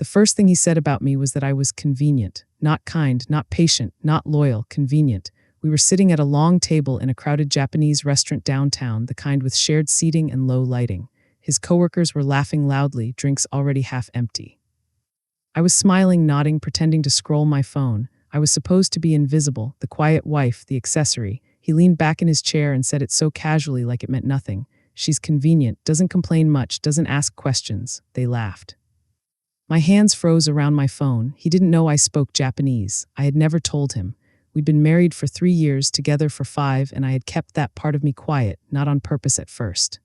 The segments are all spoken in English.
The first thing he said about me was that I was convenient, not kind, not patient, not loyal, convenient. We were sitting at a long table in a crowded Japanese restaurant downtown, the kind with shared seating and low lighting. His coworkers were laughing loudly, drinks already half empty. I was smiling, nodding, pretending to scroll my phone. I was supposed to be invisible, the quiet wife, the accessory. He leaned back in his chair and said it so casually like it meant nothing. She's convenient, doesn't complain much, doesn't ask questions. They laughed. My hands froze around my phone. He didn't know I spoke Japanese. I had never told him. We'd been married for 3 years, together for 5, and I had kept that part of me quiet, not on purpose at first.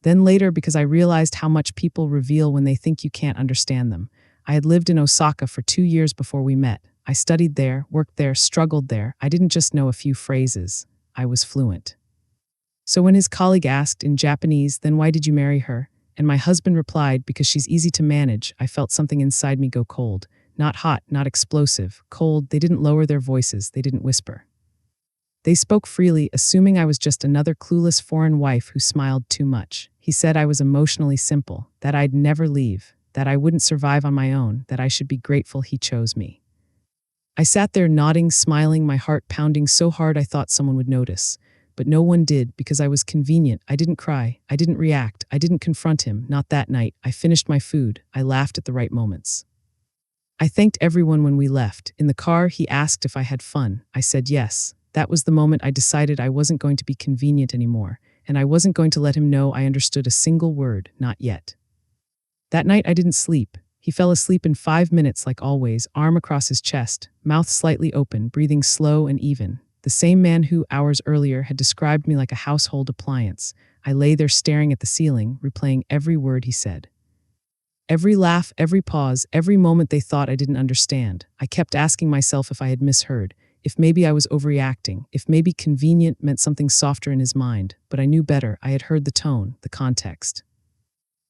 Then later, because I realized how much people reveal when they think you can't understand them. I had lived in Osaka for 2 years before we met. I studied there, worked there, struggled there. I didn't just know a few phrases. I was fluent. So when his colleague asked in Japanese, "Then why did you marry her?" and my husband replied, "Because she's easy to manage," I felt something inside me go cold. Not hot, not explosive, cold. They didn't lower their voices. They didn't whisper. They spoke freely, assuming I was just another clueless foreign wife who smiled too much. He said I was emotionally simple, that I'd never leave, that I wouldn't survive on my own, that I should be grateful he chose me. I sat there nodding, smiling, my heart pounding so hard I thought someone would notice. But no one did, because I was convenient. I didn't cry. I didn't react. I didn't confront him. Not that night. I finished my food. I laughed at the right moments. I thanked everyone when we left. In the car, he asked if I had fun. I said yes. That was the moment I decided I wasn't going to be convenient anymore, and I wasn't going to let him know I understood a single word, not yet. That night I didn't sleep. He fell asleep in 5 minutes like always, arm across his chest, mouth slightly open, breathing slow and even. The same man who, hours earlier, had described me like a household appliance. I lay there staring at the ceiling, replaying every word he said. Every laugh, every pause, every moment they thought I didn't understand. I kept asking myself if I had misheard, if maybe I was overreacting, if maybe convenient meant something softer in his mind. But I knew better. I had heard the tone, the context.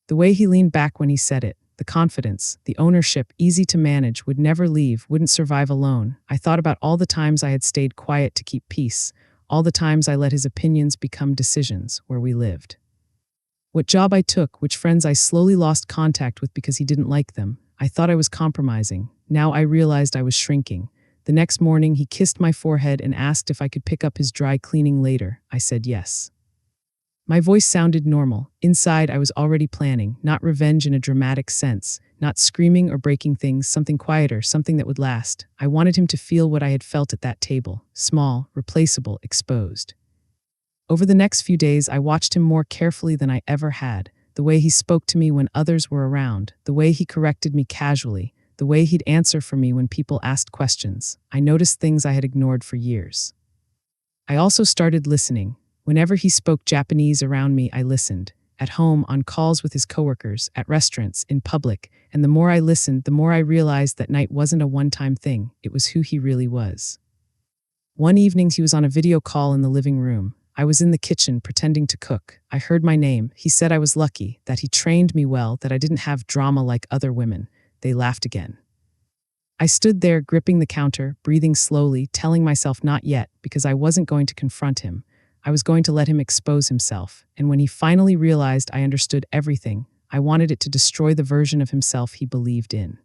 The way he leaned back when he said it, the confidence, the ownership, easy to manage, would never leave, wouldn't survive alone. I thought about all the times I had stayed quiet to keep peace, all the times I let his opinions become decisions where we lived. What job I took, which friends I slowly lost contact with because he didn't like them. I thought I was compromising. Now I realized I was shrinking. The next morning, he kissed my forehead and asked if I could pick up his dry cleaning later. I said yes. My voice sounded normal. Inside, I was already planning, not revenge in a dramatic sense, not screaming or breaking things, something quieter, something that would last. I wanted him to feel what I had felt at that table, small, replaceable, exposed. Over the next few days, I watched him more carefully than I ever had, the way he spoke to me when others were around, the way he corrected me casually, the way he'd answer for me when people asked questions. I noticed things I had ignored for years. I also started listening. Whenever he spoke Japanese around me, I listened. At home, on calls with his coworkers, at restaurants, in public. And the more I listened, the more I realized that night wasn't a one-time thing. It was who he really was. One evening, he was on a video call in the living room. I was in the kitchen pretending to cook. I heard my name. He said I was lucky, that he trained me well, that I didn't have drama like other women. They laughed again. I stood there, gripping the counter, breathing slowly, telling myself not yet, because I wasn't going to confront him. I was going to let him expose himself, and when he finally realized I understood everything, I wanted it to destroy the version of himself he believed in.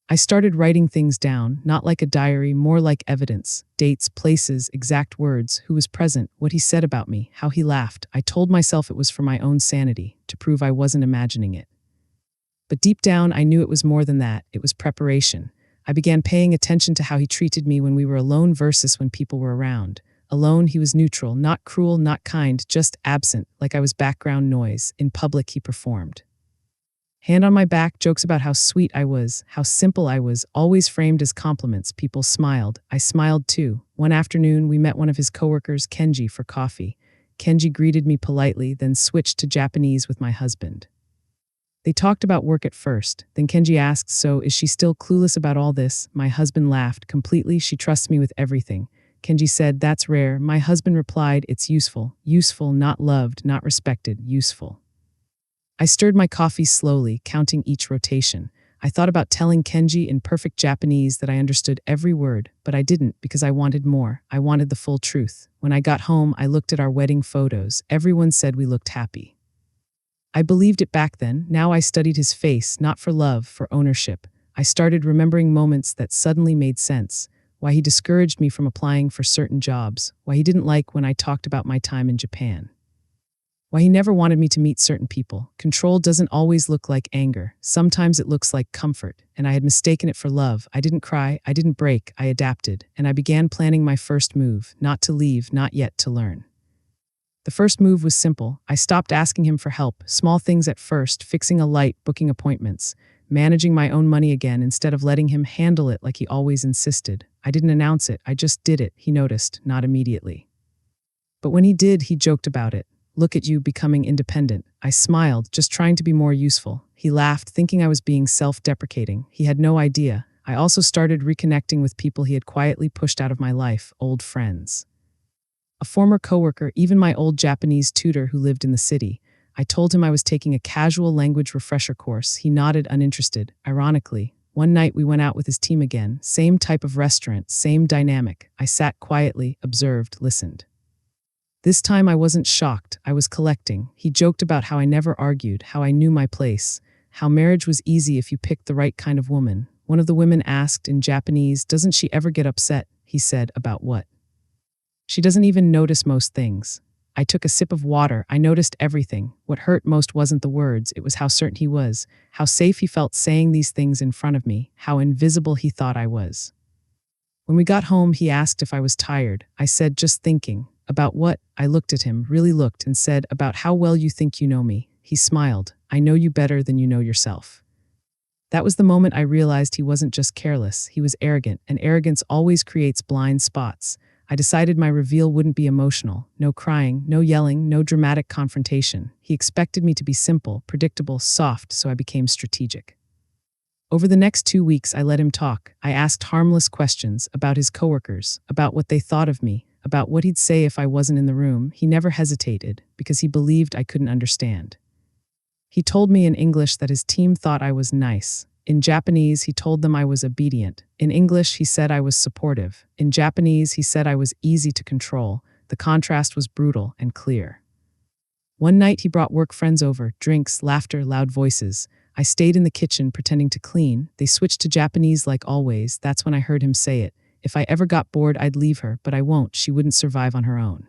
I started writing things down, not like a diary, more like evidence, dates, places, exact words, who was present, what he said about me, how he laughed. I told myself it was for my own sanity, to prove I wasn't imagining it. But deep down, I knew it was more than that. It was preparation. I began paying attention to how he treated me when we were alone versus when people were around. Alone, he was neutral, not cruel, not kind, just absent, like I was background noise. In public, he performed. Hand on my back, jokes about how sweet I was, how simple I was, always framed as compliments. People smiled. I smiled too. One afternoon, we met one of his coworkers, Kenji, for coffee. Kenji greeted me politely, then switched to Japanese with my husband. They talked about work at first. Then Kenji asked, "So, is she still clueless about all this?" My husband laughed. "Completely, she trusts me with everything." Kenji said, "That's rare." My husband replied, "It's useful. Useful, not loved, not respected, useful." I stirred my coffee slowly, counting each rotation. I thought about telling Kenji in perfect Japanese that I understood every word, but I didn't because I wanted more. I wanted the full truth. When I got home, I looked at our wedding photos. Everyone said we looked happy. I believed it back then. Now I studied his face, not for love, for ownership. I started remembering moments that suddenly made sense. Why he discouraged me from applying for certain jobs. Why he didn't like when I talked about my time in Japan. Why he never wanted me to meet certain people. Control doesn't always look like anger. Sometimes it looks like comfort, and I had mistaken it for love. I didn't cry, I didn't break, I adapted, and I began planning my first move, not to leave, not yet to learn. The first move was simple. I stopped asking him for help, small things at first, fixing a light, booking appointments, managing my own money again instead of letting him handle it like he always insisted. I didn't announce it, I just did it. He noticed, not immediately. But when he did, he joked about it. Look at you becoming independent. I smiled, just trying to be more useful. He laughed, thinking I was being self-deprecating. He had no idea. I also started reconnecting with people he had quietly pushed out of my life, old friends. A former coworker, even my old Japanese tutor who lived in the city. I told him I was taking a casual language refresher course. He nodded, uninterested. Ironically, one night we went out with his team again. Same type of restaurant, same dynamic. I sat quietly, observed, listened. This time I wasn't shocked, I was collecting. He joked about how I never argued, how I knew my place, how marriage was easy if you picked the right kind of woman. One of the women asked in Japanese, "Doesn't she ever get upset?" He said, "About what?" "She doesn't even notice most things." I took a sip of water. I noticed everything. What hurt most wasn't the words, it was how certain he was, how safe he felt saying these things in front of me, how invisible he thought I was. When we got home, he asked if I was tired. I said, "Just thinking." "About what?" I looked at him, really looked, and said, "About how well you think you know me." He smiled. "I know you better than you know yourself." That was the moment I realized he wasn't just careless, he was arrogant, and arrogance always creates blind spots. I decided my reveal wouldn't be emotional. No crying, no yelling, no dramatic confrontation. He expected me to be simple, predictable, soft, so I became strategic. Over the next 2 weeks, I let him talk. I asked harmless questions about his coworkers, about what they thought of me, about what he'd say if I wasn't in the room. He never hesitated, because he believed I couldn't understand. He told me in English that his team thought I was nice. In Japanese, he told them I was obedient. In English, he said I was supportive. In Japanese, he said I was easy to control. The contrast was brutal and clear. One night, he brought work friends over, drinks, laughter, loud voices. I stayed in the kitchen pretending to clean. They switched to Japanese like always. That's when I heard him say it. If I ever got bored, I'd leave her, but I won't. She wouldn't survive on her own.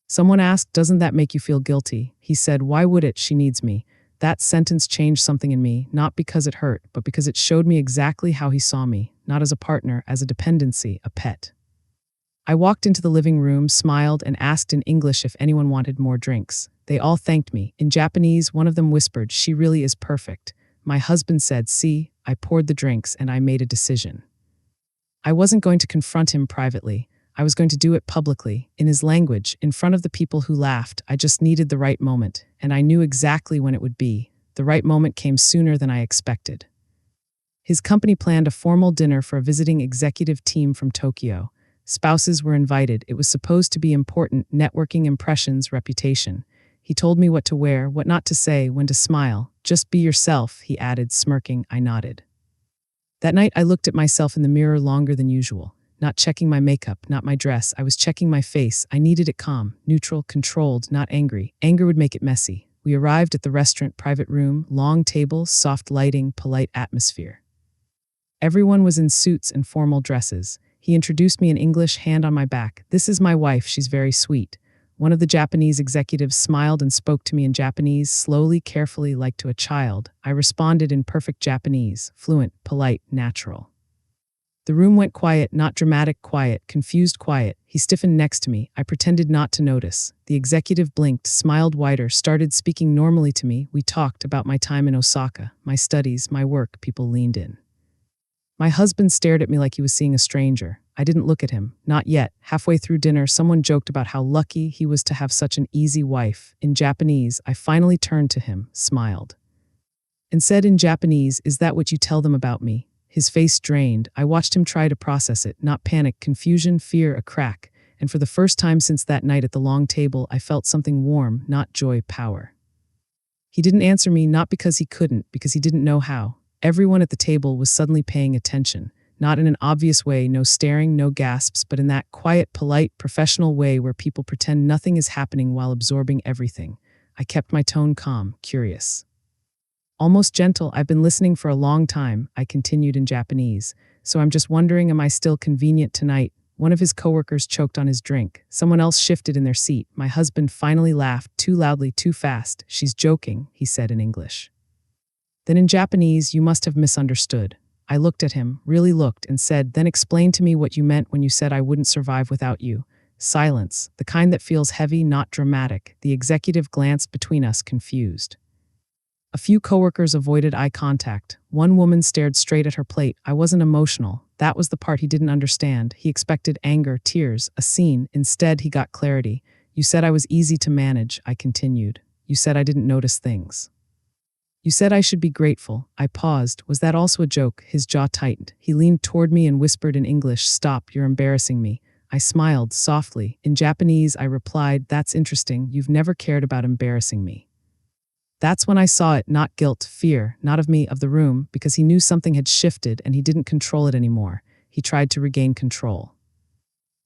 Someone asked, "Doesn't that make you feel guilty?" He said, "Why would it? She needs me." That sentence changed something in me, not because it hurt, but because it showed me exactly how he saw me, not as a partner, as a dependency, a pet. I walked into the living room, smiled, and asked in English if anyone wanted more drinks. They all thanked me. In Japanese, one of them whispered, "She really is perfect." My husband said, "See." I poured the drinks, and I made a decision. I wasn't going to confront him privately. I was going to do it publicly, in his language, in front of the people who laughed. I just needed the right moment, and I knew exactly when it would be. The right moment came sooner than I expected. His company planned a formal dinner for a visiting executive team from Tokyo. Spouses were invited. It was supposed to be important, networking, impressions, reputation. He told me what to wear, what not to say, when to smile. "Just be yourself," he added, smirking. I nodded. That night, I looked at myself in the mirror longer than usual. Not checking my makeup, not my dress. I was checking my face. I needed it calm, neutral, controlled, not angry. Anger would make it messy. We arrived at the restaurant, private room, long tables, soft lighting, polite atmosphere. Everyone was in suits and formal dresses. He introduced me in English, hand on my back. "This is my wife, she's very sweet." One of the Japanese executives smiled and spoke to me in Japanese, slowly, carefully, like to a child. I responded in perfect Japanese, fluent, polite, natural. The room went quiet, not dramatic quiet, confused quiet. He stiffened next to me. I pretended not to notice. The executive blinked, smiled wider, started speaking normally to me. We talked about my time in Osaka, my studies, my work. People leaned in. My husband stared at me like he was seeing a stranger. I didn't look at him. Not yet. Halfway through dinner, someone joked about how lucky he was to have such an easy wife. In Japanese, I finally turned to him, smiled, and said in Japanese, "Is that what you tell them about me?" His face drained. I watched him try to process it, not panic, confusion, fear, a crack. And for the first time since that night at the long table, I felt something warm, not joy, power. He didn't answer me, not because he couldn't, because he didn't know how. Everyone at the table was suddenly paying attention. Not in an obvious way, no staring, no gasps, but in that quiet, polite, professional way where people pretend nothing is happening while absorbing everything. I kept my tone calm, curious. Almost gentle. I've been listening for a long time, I continued in Japanese. So I'm just wondering, am I still convenient tonight? One of his coworkers choked on his drink. Someone else shifted in their seat. My husband finally laughed, too loudly, too fast. She's joking, he said in English. Then in Japanese, you must have misunderstood. I looked at him, really looked, and said, then explain to me what you meant when you said I wouldn't survive without you. Silence, the kind that feels heavy, not dramatic. The executive glanced between us, confused. A few coworkers avoided eye contact. One woman stared straight at her plate. I wasn't emotional. That was the part he didn't understand. He expected anger, tears, a scene. Instead, he got clarity. You said I was easy to manage, I continued. You said I didn't notice things. You said I should be grateful. I paused. Was that also a joke? His jaw tightened. He leaned toward me and whispered in English, stop, you're embarrassing me. I smiled softly. In Japanese, I replied, that's interesting. You've never cared about embarrassing me. That's when I saw it, not guilt, fear, not of me, of the room, because he knew something had shifted and he didn't control it anymore. He tried to regain control.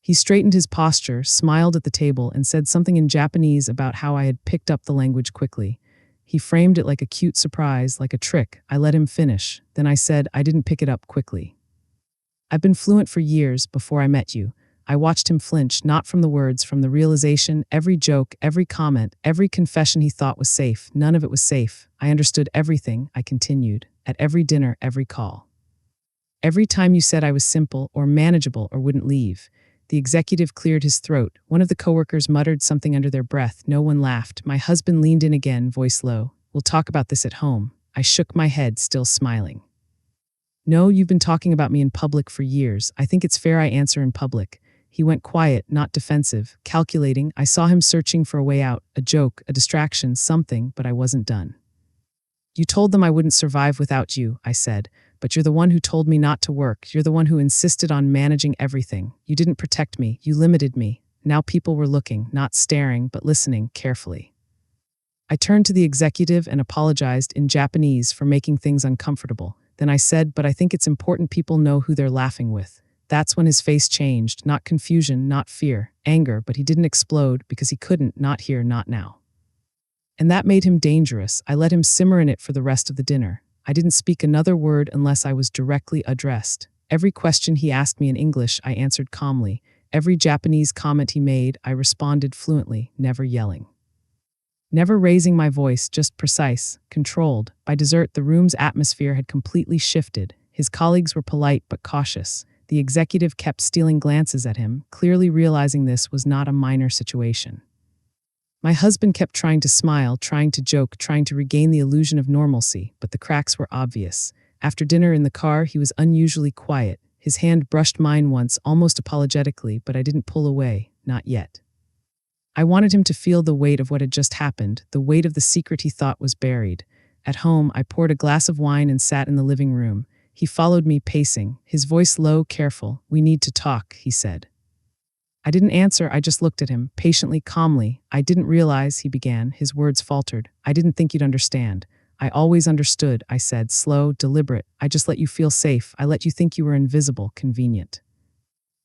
He straightened his posture, smiled at the table, and said something in Japanese about how I had picked up the language quickly. He framed it like a cute surprise, like a trick. I let him finish. Then I said, I didn't pick it up quickly. I've been fluent for years before I met you. I watched him flinch, not from the words, from the realization, every joke, every comment, every confession he thought was safe. None of it was safe. I understood everything, I continued, at every dinner, every call. Every time you said I was simple or manageable or wouldn't leave. The executive cleared his throat. One of the coworkers muttered something under their breath. No one laughed. My husband leaned in again, voice low. We'll talk about this at home. I shook my head, still smiling. No, you've been talking about me in public for years. I think it's fair I answer in public. He went quiet, not defensive, calculating. I saw him searching for a way out, a joke, a distraction, something, but I wasn't done. You told them I wouldn't survive without you, I said, but you're the one who told me not to work. You're the one who insisted on managing everything. You didn't protect me. You limited me. Now people were looking, not staring, but listening carefully. I turned to the executive and apologized in Japanese for making things uncomfortable. Then I said, but I think it's important people know who they're laughing with. That's when his face changed, not confusion, not fear, anger, but he didn't explode because he couldn't, not here, not now. And that made him dangerous. I let him simmer in it for the rest of the dinner. I didn't speak another word unless I was directly addressed. Every question he asked me in English, I answered calmly. Every Japanese comment he made, I responded fluently, never yelling. Never raising my voice, just precise, controlled. By dessert, the room's atmosphere had completely shifted. His colleagues were polite but cautious. The executive kept stealing glances at him, clearly realizing this was not a minor situation. My husband kept trying to smile, trying to joke, trying to regain the illusion of normalcy, but the cracks were obvious. After dinner in the car, he was unusually quiet. His hand brushed mine once, almost apologetically, but I didn't pull away, not yet. I wanted him to feel the weight of what had just happened, the weight of the secret he thought was buried. At home, I poured a glass of wine and sat in the living room. He followed me, pacing, his voice low, careful. We need to talk, he said. I didn't answer, I just looked at him, patiently, calmly. I didn't realize, he began, his words faltered. I didn't think you'd understand. I always understood, I said, slow, deliberate. I just let you feel safe. I let you think you were invisible, convenient.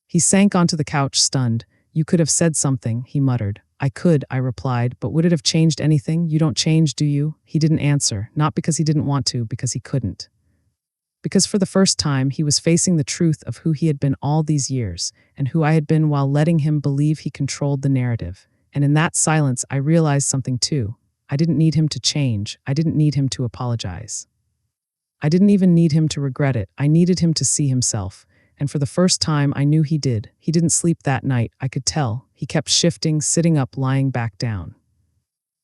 He sank onto the couch, stunned. You could have said something, he muttered. I could, I replied, but would it have changed anything? You don't change, do you? He didn't answer, not because he didn't want to, because he couldn't. Because for the first time, he was facing the truth of who he had been all these years, and who I had been while letting him believe he controlled the narrative. And in that silence, I realized something too. I didn't need him to change. I didn't need him to apologize. I didn't even need him to regret it. I needed him to see himself. And for the first time, I knew he did. He didn't sleep that night. I could tell. He kept shifting, sitting up, lying back down.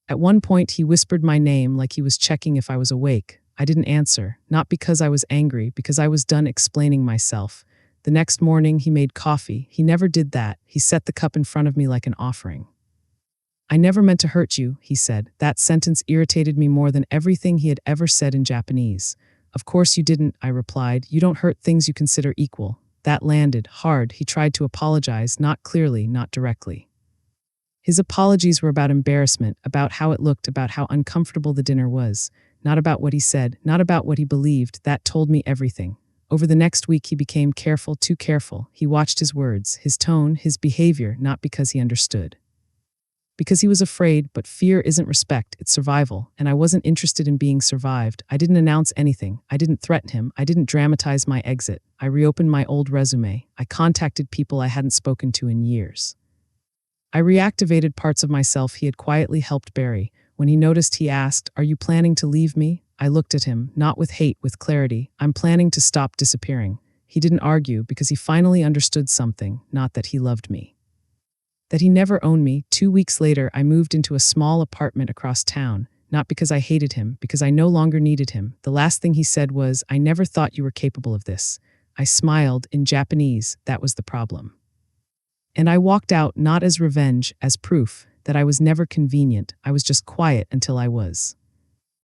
At one point, he whispered my name like he was checking if I was awake. I didn't answer, not because I was angry, because I was done explaining myself. The next morning, he made coffee. He never did that. He set the cup in front of me like an offering. I never meant to hurt you, he said. That sentence irritated me more than everything he had ever said in Japanese. Of course you didn't, I replied. You don't hurt things you consider equal. That landed hard. He tried to apologize, not clearly, not directly. His apologies were about embarrassment, about how it looked, about how uncomfortable the dinner was. Not about what he said, not about what he believed. That told me everything. Over the next week, he became careful, too careful. He watched his words, his tone, his behavior, not because he understood. Because he was afraid, but fear isn't respect, it's survival, and I wasn't interested in being survived. I didn't announce anything. I didn't threaten him. I didn't dramatize my exit. I reopened my old resume. I contacted people I hadn't spoken to in years. I reactivated parts of myself he had quietly helped bury. When he noticed, he asked, "Are you planning to leave me?" I looked at him, not with hate, with clarity. "I'm planning to stop disappearing." He didn't argue because he finally understood something, not that he loved me. That he never owned me. 2 weeks later, I moved into a small apartment across town, not because I hated him, because I no longer needed him. The last thing he said was, "I never thought you were capable of this." I smiled in Japanese. That was the problem. And I walked out not as revenge, as proof that I was never convenient. I was just quiet until I was.